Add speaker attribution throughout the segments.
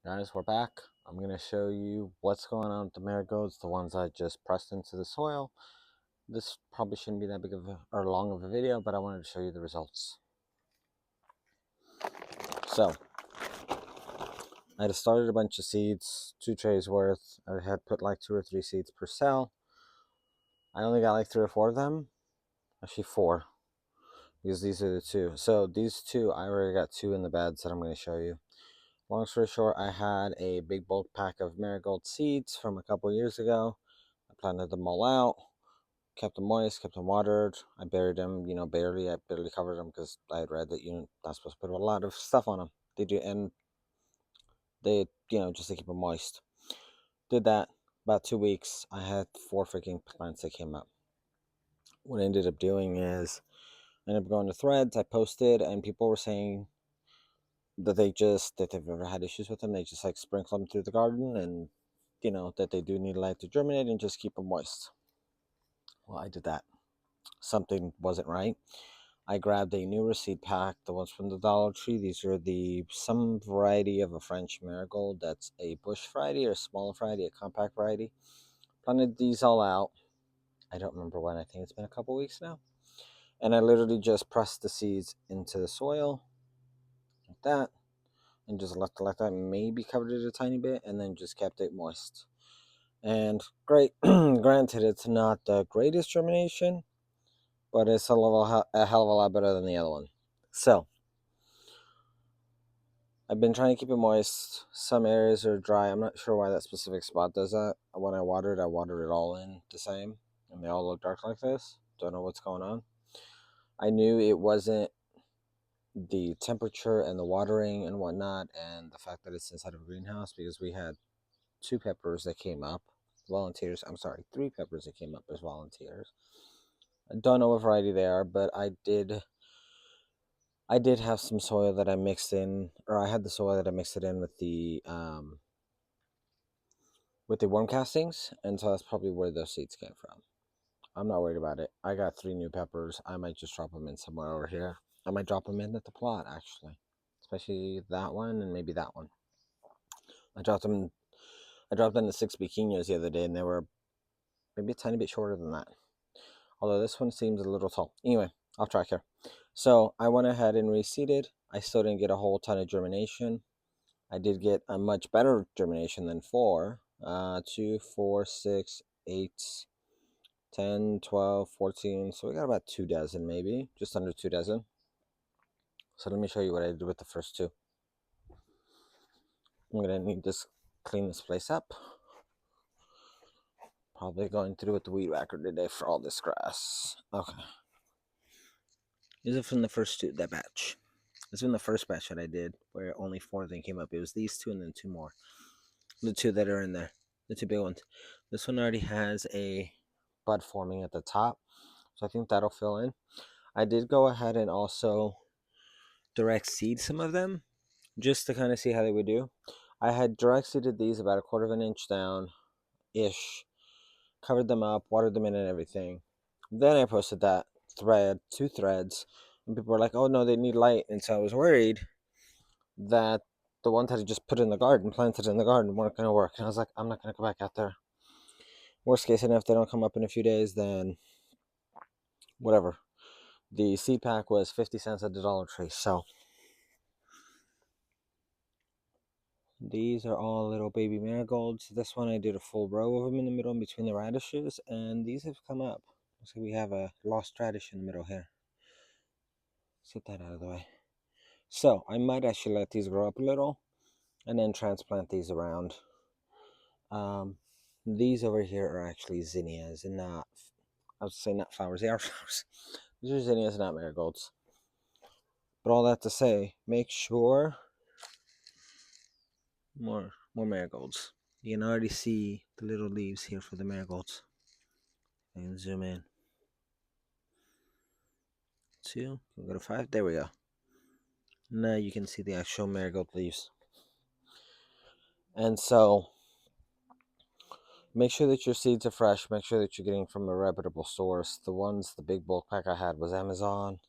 Speaker 1: Guys, we're back. I'm going to show you what's going on with the marigolds, the ones I just pressed into the soil. This probably shouldn't be that big of a, or long of a video, but I wanted to show you the results. So, I had started a bunch of seeds, 2 trays worth. I had put like 2 or 3 seeds per cell. I only got like 3 or 4 of them. Actually 4, because these are the 2. So these 2, I already got 2 in the beds that I'm going to show you. Long story short, I had a big bulk pack of marigold seeds from a couple years ago. I planted them all out, kept them moist, kept them watered. I buried them, barely. I barely covered them because I had read that you're not supposed to put a lot of stuff on them. They do, and they, just to keep them moist. Did that. About 2 weeks, I had 4 freaking plants that came up. What I ended up doing is, I ended up going to threads. I posted, and people were saying that they've never had issues with them. They just like sprinkle them through the garden, and that they do need light to germinate and just keep them moist. Well, I did that. Something wasn't right. I grabbed a newer seed pack, the ones from the Dollar Tree. These are some variety of a French marigold. That's a bush variety or a smaller variety, a compact variety. Planted these all out. I don't remember when. I think it's been a couple weeks now. And I literally just pressed the seeds into the soil like that, and just left it like that. Maybe covered it a tiny bit, and then just kept it moist. And great. Granted, it's not the greatest germination, but it's a hell of a lot better than the other one. So I've been trying to keep it moist. Some areas are dry. I'm not sure why that specific spot does that. When I water it all in the same, and they all look dark like this. Don't know what's going on. I knew it wasn't the temperature and the watering and whatnot, and the fact that it's inside of a greenhouse, because we had 2 peppers that came up, volunteers. I'm sorry, 3 peppers that came up as volunteers. I don't know what variety they are, but I did have some soil that I mixed in, or I had the soil that I mixed it in with the worm castings, and so that's probably where those seeds came from. I'm not worried about it. I got 3 new peppers. I might just drop them in somewhere over here. I might drop them in at the plot, actually, especially that one and maybe that one. I dropped them in the 6 bikinis the other day, and they were maybe a tiny bit shorter than that. Although this one seems a little tall. Anyway, off track here. So I went ahead and reseeded. I still didn't get a whole ton of germination. I did get a much better germination than 4. 2, 4, 6, 8, 10, 12, 14. So we got about 2 dozen, maybe. Just under 2 dozen. So let me show you what I did with the first 2. I'm going to need to clean this place up. Probably going through with the weed whacker today for all this grass. Okay. These are from the first 2, that batch. This is the first batch that I did, where only 4 of them came up. It was these 2 and then 2 more. The 2 that are in there. The 2 big ones. This one already has a bud forming at the top, so I think that'll fill in. I did go ahead and also direct seed some of them, just to kind of see how they would do. I had direct seeded these about 1/4 of an inch down ish, covered them up, watered them in and everything. Then I posted that thread, 2 threads, and people were like, oh no, they need light. And so I was worried that the ones that I just put in the garden, planted in the garden, weren't going to work. And I was like, I'm not going to go back out there. Worst case, and if they don't come up in a few days, then whatever. The seed pack was 50 cents at the Dollar Tree. So these are all little baby marigolds. This one I did a full row of them in the middle in between the radishes, and these have come up. So we have a lost radish in the middle here. Let's get that out of the way. So I might actually let these grow up a little and then transplant these around. These over here are actually zinnias and not, I was saying not flowers, they are flowers. These are zinnias, not marigolds. But all that to say, make sure more marigolds. You can already see the little leaves here for the marigolds. I can zoom in. 2, we'll go to 5. There we go. Now you can see the actual marigold leaves. And so make sure that your seeds are fresh. Make sure that you're getting from a reputable source. The big bulk pack I had was Amazon.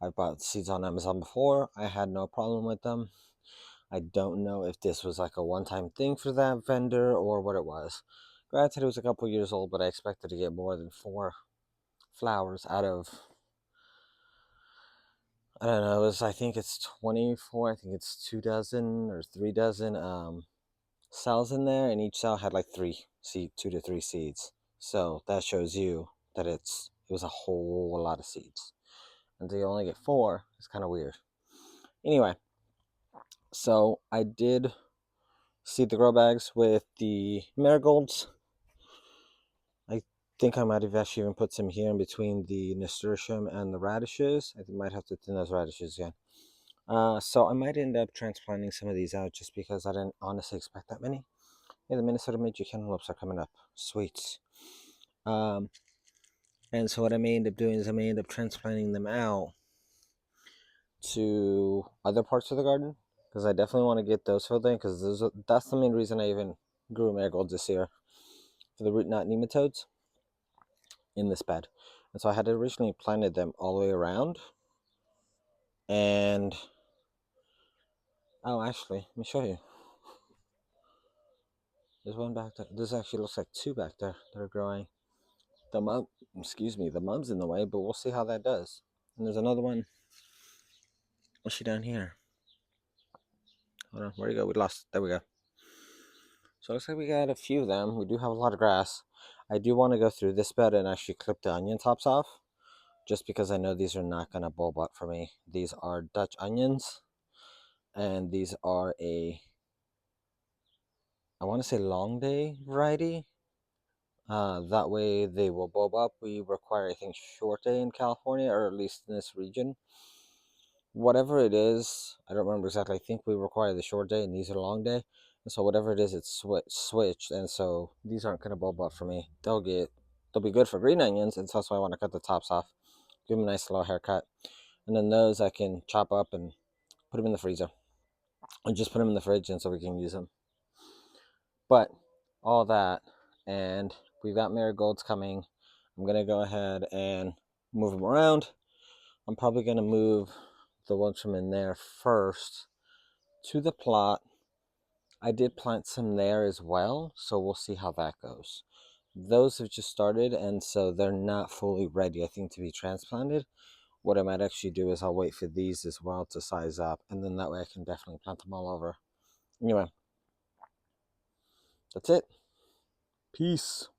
Speaker 1: I've bought seeds on Amazon before. I had no problem with them. I don't know if this was like a one-time thing for that vendor or what it was. Granted, it was a couple years old, but I expected to get more than 4 flowers out of, I don't know, I think it's 24, I think it's 2 dozen or 3 dozen cells in there, and each cell had like 2 to 3 seeds. So that shows you that it was a whole lot of seeds. And you only get 4, it's kind of weird. Anyway, so I did seed the grow bags with the marigolds. I think I might have actually even put some here in between the nasturtium and the radishes. I might have to thin those radishes again. So I might end up transplanting some of these out just because I didn't honestly expect that many. Yeah, the Minnesota Midge cantaloupes are coming up. Sweet. And so what I may end up doing is I may end up transplanting them out to other parts of the garden, because I definitely want to get those filled in, because that's the main reason I even grew marigolds this year, for the root knot nematodes in this bed. And so I had originally planted them all the way around, and oh, actually, let me show you. There's one back there. This actually looks like 2 back there that are growing. The mum's in the way, but we'll see how that does. And there's another one. What's she down here? Hold on, where you go? We lost. There we go. So it looks like we got a few of them. We do have a lot of grass. I do want to go through this bed and actually clip the onion tops off, just because I know these are not going to bulb up for me. These are Dutch onions, and these are I want to say long day variety. That way they will bulb up. We require, I think, short day in California, or at least in this region. Whatever it is, I don't remember exactly. I think we require the short day, and these are long day. And so whatever it is, it's switched, and so these aren't going to bulb up for me. They'll be good for green onions, and so that's why I want to cut the tops off, give them a nice little haircut, and then those I can chop up and put them in the freezer, and just put them in the fridge, and so we can use them. But all that, and we've got marigolds coming. I'm gonna go ahead and move them around. I'm probably gonna move the ones from in there first to the plot. I did plant some there as well, so we'll see how that goes. Those have just started, and so they're not fully ready, I think, to be transplanted. What I might actually do is I'll wait for these as well to size up, and then that way I can definitely plant them all over. Anyway, that's it. Peace.